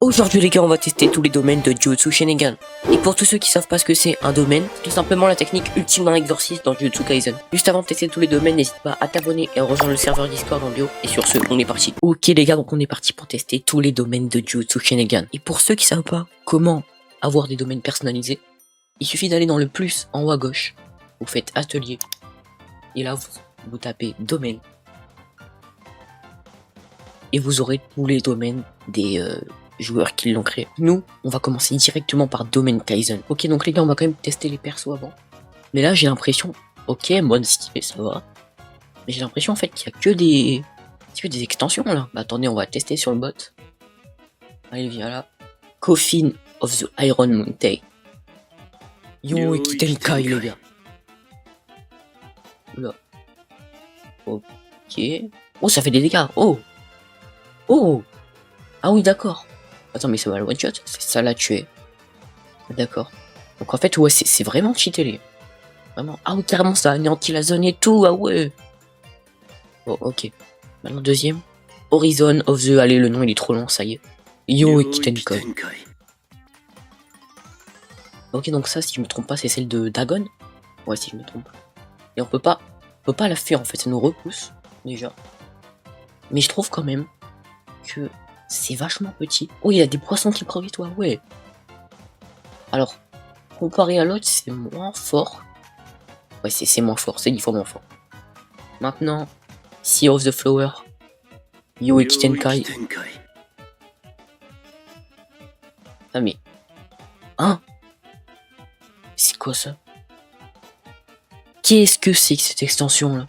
Aujourd'hui les gars, on va tester tous les domaines de Jujutsu Sharingan. Et pour tous ceux qui savent pas ce que c'est un domaine, c'est tout simplement la technique ultime d'un exorciste dans Jujutsu Kaisen. Juste avant de tester tous les domaines, n'hésite pas à t'abonner et à rejoindre le serveur Discord en bio. Et sur ce, on est parti. Ok les gars, donc on est parti pour tester tous les domaines de Jujutsu Sharingan. Et pour ceux qui savent pas comment avoir des domaines personnalisés, il suffit d'aller dans le plus en haut à gauche. Vous faites atelier. Et là, vous tapez domaine. Et vous aurez tous les domaines des joueurs qui l'ont créé. Nous, on va commencer directement par domaine Kaizen. Ok, donc les gars, on va quand même tester les persos avant. Mais là, j'ai l'impression, ok, mode stylé, ça va. Mais j'ai l'impression en fait qu'il y a que des extensions là. Bah attendez, on va tester sur le bot. Allez, viens là. Coffin of the Iron Mountain. Yo, et Kitenkai, les gars. Oula. Ok. Oh, ça fait des dégâts. Oh. Oh. Ah oui, d'accord. Attends, mais ça va le one shot. C'est ça l'a tué. D'accord. Donc en fait, ouais, c'est vraiment cheaté, les. Vraiment. Ah oui, carrément, ça anéantit la zone et tout. Ah ouais. Bon, ok. Maintenant, deuxième. Horizon of the... Allez, le nom, il est trop long, ça y est. Yo et Kitenkai. Ok, donc ça, si je me trompe pas, c'est celle de Dagon. Ouais, si je me trompe. Et on peut pas la faire, en fait. Ça nous repousse, déjà. Mais je trouve quand même que c'est vachement petit. Oh, il y a des poissons qui profitent, toi, ouais. Alors, comparé à l'autre, c'est moins fort. Ouais, c'est moins fort, c'est 10 fois moins fort. Maintenant, Sea of the Flower. Yo et Kitenkai. Ah mais... Hein? C'est quoi ça? Qu'est-ce que c'est que cette extension là?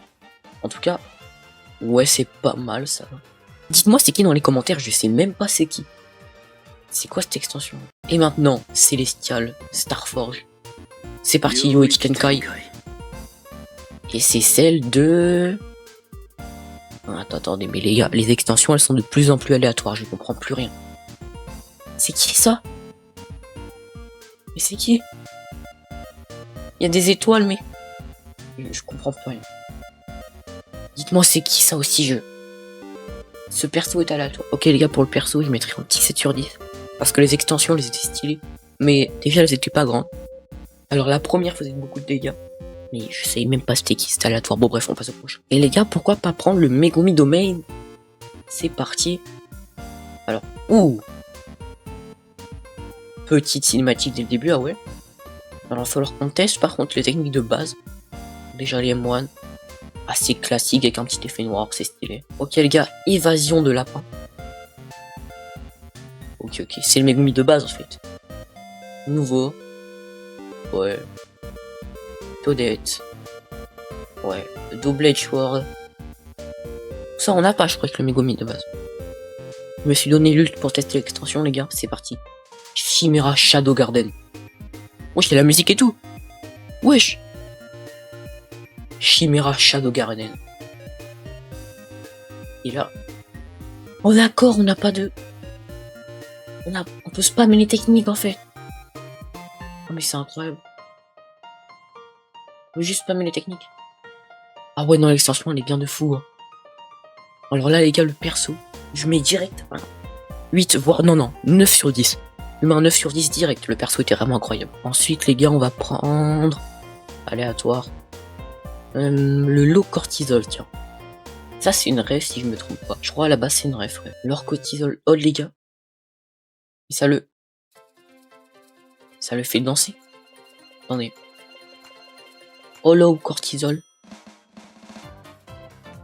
En tout cas, ouais, c'est pas mal ça. Dites-moi c'est qui dans les commentaires, je sais même pas c'est qui. C'est quoi cette extension? Et maintenant, Celestial, Starforge. C'est parti, Yo et Kitenkai. Et c'est celle de... Attendez, mais les gars, les extensions elles sont de plus en plus aléatoires, je comprends plus rien. C'est qui ça? Mais c'est qui? Il y a des étoiles, mais... Je comprends plus rien. Dites-moi c'est qui ça aussi, Ce perso est aléatoire. Ok les gars, pour le perso, je mettrais un petit 7 sur 10. Parce que les extensions, elles étaient stylées. Mais déjà, elles étaient pas grandes. Alors la première faisait beaucoup de dégâts. Mais je sais même pas c'était qui, c'était aléatoire. Bon bref, on passe au prochain. Et les gars, pourquoi pas prendre le Megumi Domain? C'est parti. Alors, ouh, petite cinématique dès le début, ah ouais. Alors il va falloir qu'on teste par contre les techniques de base. Déjà les M1. Assez classique avec un petit effet noir, c'est stylé. Ok les gars, évasion de lapin. Ok, c'est le Megumi de base en fait. Nouveau. Ouais. Toadette. Ouais. Double Edge Sword. Ça on n'a pas je crois que le Megumi de base. Je me suis donné l'ult pour tester l'extension les gars, c'est parti. Chimera Shadow Garden. Wesh, il y a la musique et tout. Wesh. Chimera Shadow Garden. Et là... Oh d'accord, on n'a pas de... On peut spammer les techniques en fait. Oh mais c'est incroyable. On peut juste spammer les techniques. Ah ouais, non, l'extension elle est bien de fou. Hein. Alors là les gars, le perso, je mets direct 8, voire non, 9 sur 10. Je mets un 9 sur 10 direct, le perso était vraiment incroyable. Ensuite les gars, on va prendre... Aléatoire. Le low cortisol, tiens. Ça c'est une ref si je me trompe pas. Je crois à la base c'est une ref, ouais. Low cortisol, oh les gars. Et ça le fait danser. Attendez. Hollow cortisol.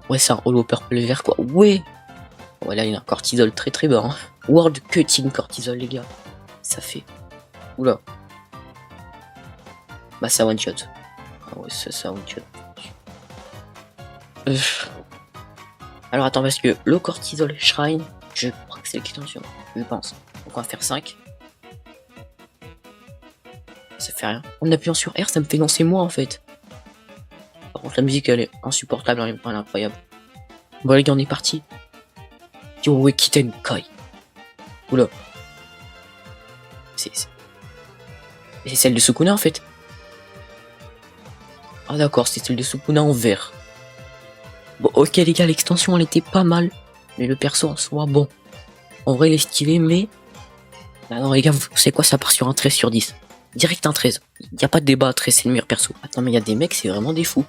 Ouais, c'est un hollow purple vert quoi. Ouais. Ouais, là il y a un cortisol très très bas. Hein. World cutting cortisol les gars. Ça fait. Oula. Bah ça one shot. Ah ouais, ça one shot. Alors attends, parce que le cortisol shrine, je crois que c'est l'extension, je pense. Donc on va faire 5. Ça fait rien. En appuyant sur R, ça me fait lancer moi en fait. Par contre la musique elle est insupportable, elle est incroyable. Bon les gars, on est parti. Yo Kitenkai. Oula. C'est celle de Sukuna en fait. Ah d'accord, c'est celle de Sukuna en vert. Bon ok les gars, l'extension elle était pas mal. Mais le perso en soi, bon. En vrai il est stylé, mais Ah non les gars, vous savez quoi, ça part sur un 13 sur 10. Direct un 13. Y a pas de débat, 13 c'est le meilleur perso. Attends mais y a des mecs, c'est vraiment des fous.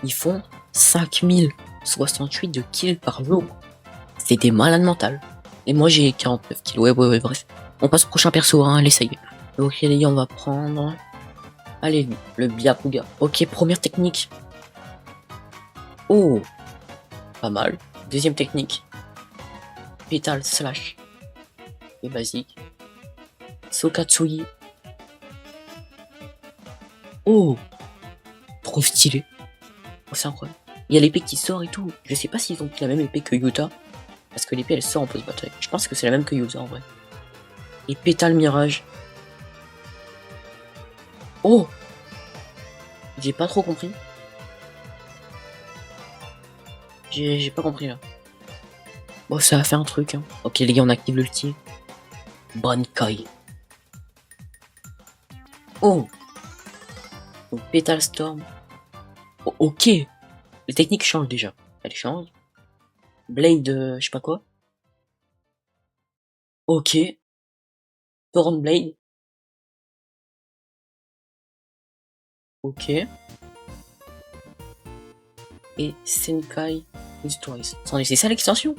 Ils font 5068 de kills par jour. C'est des malades mentales. Et moi j'ai 49 kills. Ouais, bref. On passe au prochain perso, hein, allez ça y est. Ok les gars, on va prendre... Allez, le Byakugan. Ok, première technique. Oh, pas mal. Deuxième technique. Pétale slash. Et basique. Sokatsugi. Oh, trop stylé. Oh, c'est incroyable. Il y a l'épée qui sort et tout. Je sais pas s'ils ont pris la même épée que Yuta. Parce que l'épée elle sort en post-bataille. Je pense que c'est la même que Yuta en vrai. Et pétale mirage. Oh, j'ai pas trop compris. J'ai pas compris là. Bon, ça a fait un truc. Hein. Ok les gars, on active l'ulti. Bankai. Oh. Donc, Petal Storm. Oh, ok. Les techniques changent déjà. Elle change. Blade, je sais pas quoi. Ok. Thorn Blade. Ok. Et Senkai Stories. C'est ça l'extension?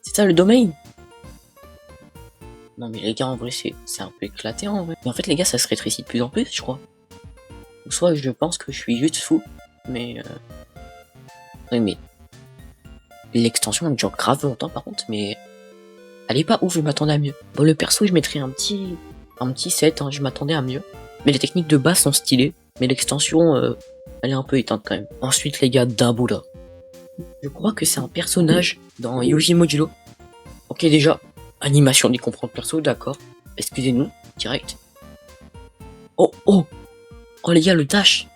C'est ça le domaine? Non mais les gars, en vrai, c'est un peu éclaté en vrai. Mais en fait les gars, ça se rétrécit de plus en plus, je crois. Ou soit je pense que je suis juste fou. Mais... Oui mais... L'extension elle dure grave longtemps par contre, mais... Elle est pas ouf, je m'attendais à mieux. Bon le perso, je mettrais un petit 7, hein, je m'attendais à mieux. Mais les techniques de base sont stylées. Mais l'extension, elle est un peu éteinte quand même. Ensuite les gars, Dabura. Je crois que c'est un personnage dans Yuji Modulo. Ok déjà, animation des comprendre perso, d'accord. Excusez-nous, direct. Oh les gars, le dash.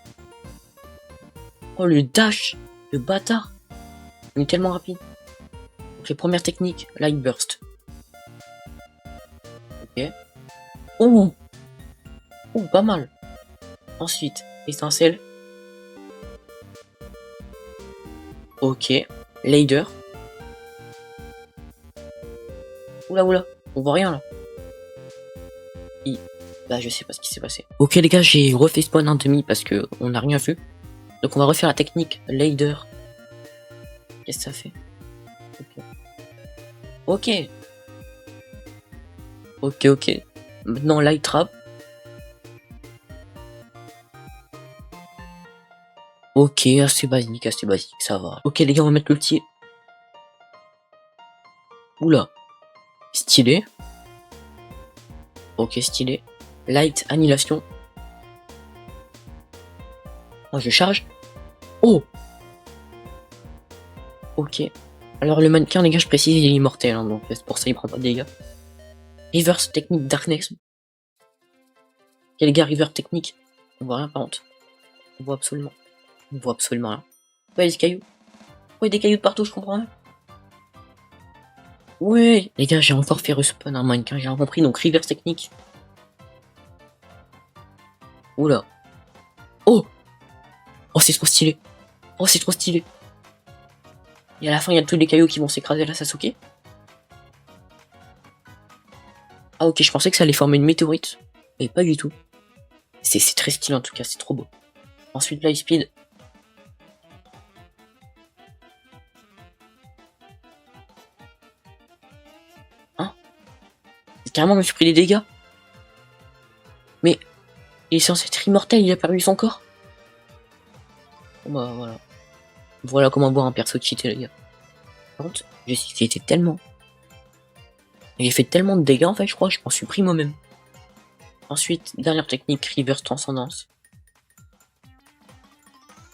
Oh le dash, le bâtard. Il est tellement rapide. Ok, première technique, Light Burst. Ok. Oh, pas mal. Ensuite, étincelle. Ok, Lader. Oula, on voit rien là. Bah je sais pas ce qui s'est passé. Ok les gars, j'ai refait spawn un demi parce que on n'a rien vu. Donc on va refaire la technique Lader. Qu'est-ce que ça fait? Ok. Maintenant Light Trap. Ok, assez basique, ça va. Ok les gars, on va mettre l'ulti. Oula. Stylé. Ok, stylé. Light Annihilation. Oh, je charge. Oh. Ok. Alors le mannequin, les gars, je précise, il est immortel, hein, donc c'est pour ça il prend pas de dégâts. Reverse technique Darkness. Ok les gars, reverse technique. On voit rien par contre. On voit absolument rien. Ouais, des cailloux. Ouais, des cailloux de partout, je comprends rien. Ouais. Les gars, j'ai encore fait respawn un mannequin, j'ai rien compris, donc reverse technique. Oula. Oh, c'est trop stylé. Et à la fin, il y a tous les cailloux qui vont s'écraser à la Sasuke. Ah ok, je pensais que ça allait former une météorite. Mais pas du tout. C'est très stylé en tout cas, c'est trop beau. Ensuite, Light Speed. Hein? Carrément, je me suis pris des dégâts. Mais il est censé être immortel, il a perdu son corps. Bon bah voilà. Voilà comment voir un perso cheaté les gars. Par contre, j'ai tellement... J'ai fait tellement de dégâts en fait, je crois, je m'en suis pris moi-même. Ensuite, dernière technique, Reverse Transcendance.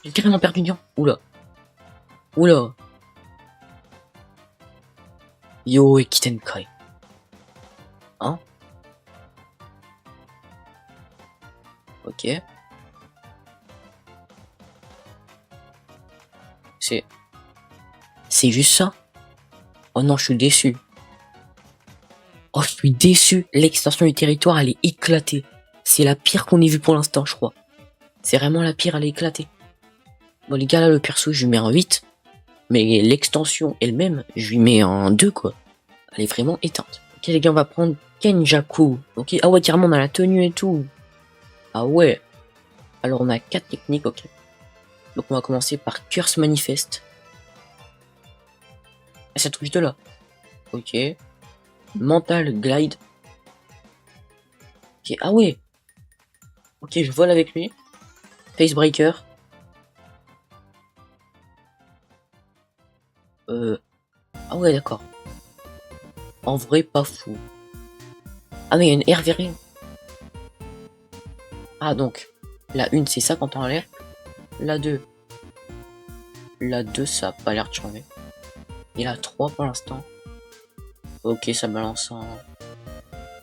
J'ai carrément perdu Dian. Oula. Yo Ekitenkai. Hein? Ok. C'est juste ça? Oh non, je suis déçu. Oh, je suis déçu. L'extension du territoire, elle est éclatée. C'est la pire qu'on ait vue pour l'instant, je crois. C'est vraiment la pire, elle est éclatée. Bon, les gars, là, le perso, je lui mets un 8. Mais l'extension elle-même, je lui mets un 2, quoi. Elle est vraiment éteinte. Ok les gars, on va prendre Kenjaku. Ok, ah ouais, carrément on a la tenue et tout. Ah ouais. Alors on a 4 techniques, ok. Donc on va commencer par Curse Manifest. Ah, ça touche de là. Ok. Mental Glide. Ok, ah ouais. Ok, je vole avec lui. Facebreaker. Ah ouais, d'accord. En vrai, pas fou. Ah mais il y a une air virée. Ah donc, la 1 c'est ça quand on en l'air. La 2. La 2 ça a pas l'air de changer. Et la 3 pour l'instant. Ok, ça balance un...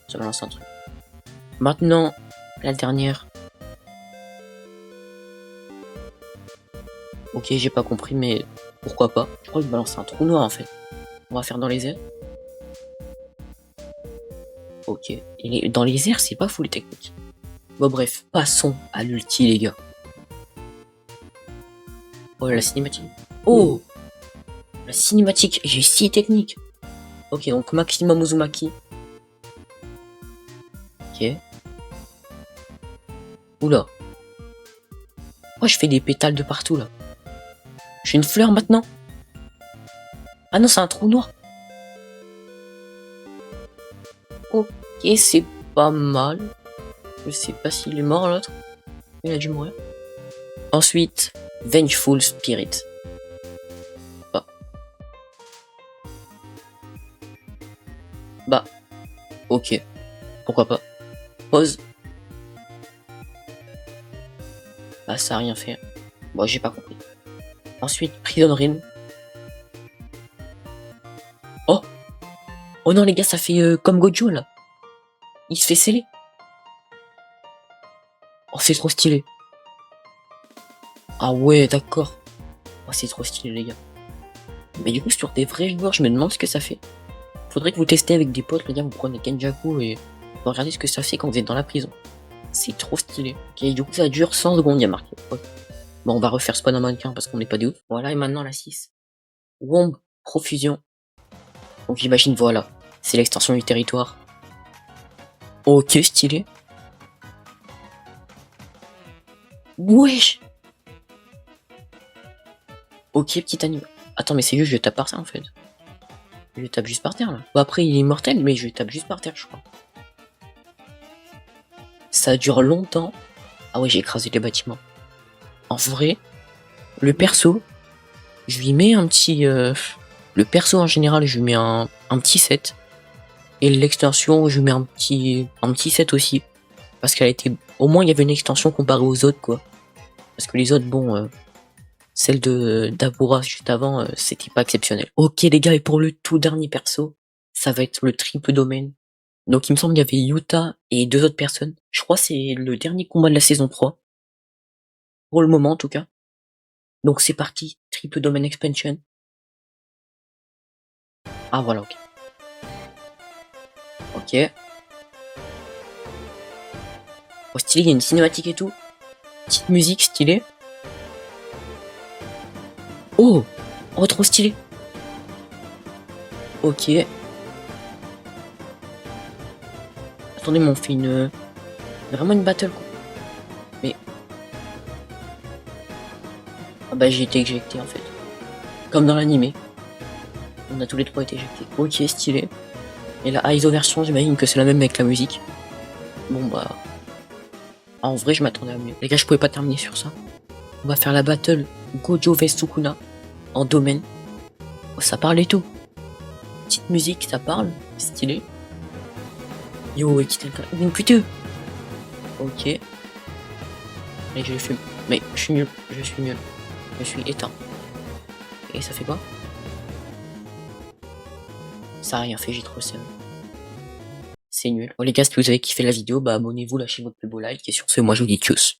Ça balance un truc. Maintenant, la dernière. Ok, j'ai pas compris, mais pourquoi pas. Je crois que je balance un trou noir en fait. On va faire dans les airs. Ok. Et dans les airs, c'est pas fou les techniques. Bon bref, passons à l'ulti les gars. Oh la cinématique. Oh, la cinématique, j'ai 6 techniques. Ok, donc maximum Uzumaki. Ok. Oula. Oh, je fais des pétales de partout là. J'ai une fleur maintenant. Ah non, c'est un trou noir. Ok, c'est pas mal. Je sais pas s'il est mort l'autre. Il a dû mourir. Ensuite, Vengeful Spirit. Bah. Bah. Ok. Pourquoi pas. Pause. Bah ça a rien fait. Bon, j'ai pas compris. Ensuite, Prison Ring. Oh. Oh non les gars, ça fait comme Gojo là. Il se fait sceller. Oh, c'est trop stylé. Ah ouais, d'accord. Oh, c'est trop stylé les gars. Mais du coup, sur des vrais joueurs, je me demande ce que ça fait. Faudrait que vous testez avec des potes, les gars, vous prenez Kenjaku et vous regardez ce que ça fait quand vous êtes dans la prison. C'est trop stylé. Ok, du coup, ça dure 100 secondes, il y a marqué. Okay. Bon, on va refaire spawn un mannequin parce qu'on n'est pas des ouf. Voilà, et maintenant la 6. Womb Profusion. Donc j'imagine, voilà. C'est l'extension du territoire. Ok, stylé. Wesh. Ok, petit animal. Attends, mais c'est juste, je tape par ça en fait. Je tape juste par terre là. Bon, après, il est immortel, mais je tape juste par terre, je crois. Ça dure longtemps. Ah ouais, j'ai écrasé les bâtiments. En vrai, le perso, je lui mets un petit... Le perso en général, je lui mets un petit 7. Et l'extension, je lui mets un petit 7 aussi. Parce qu'elle a été... Au moins, il y avait une extension comparée aux autres, quoi. Parce que les autres, bon... celle de d'Abura juste avant, c'était pas exceptionnel. Ok les gars, et pour le tout dernier perso, ça va être le triple domaine. Donc il me semble qu'il y avait Yuta et 2 autres personnes. Je crois que c'est le dernier combat de la saison 3. Pour le moment en tout cas. Donc c'est parti, triple domaine expansion. Ah voilà, ok. Ok. Oh stylé, il y a une cinématique et tout. Petite musique stylée. Oh, oh trop stylé. Ok. Attendez, mais on fait une... Vraiment une battle quoi. Mais... Ah bah j'ai été éjecté en fait. Comme dans l'animé. On a tous les 3 été éjectés. Ok, stylé. Et la ISO version, j'imagine que c'est la même avec la musique. Bon bah... Ah, en vrai, je m'attendais à mieux. Les gars, je pouvais pas terminer sur ça. On va faire la battle Gojo vs Sukuna en domaine. Oh, ça parle et tout. Petite musique, ça parle. Stylé. Yo, et quitte le... putain. Ok. Et je fume. Mais je suis nul. Je suis nul. Je suis éteint. Et ça fait quoi? Ça a rien fait, j'ai trop seum. C'est nul. Bon les gars, si vous avez kiffé la vidéo, bah abonnez-vous, lâchez votre plus beau like. Et sur ce, moi je vous dis tchuss.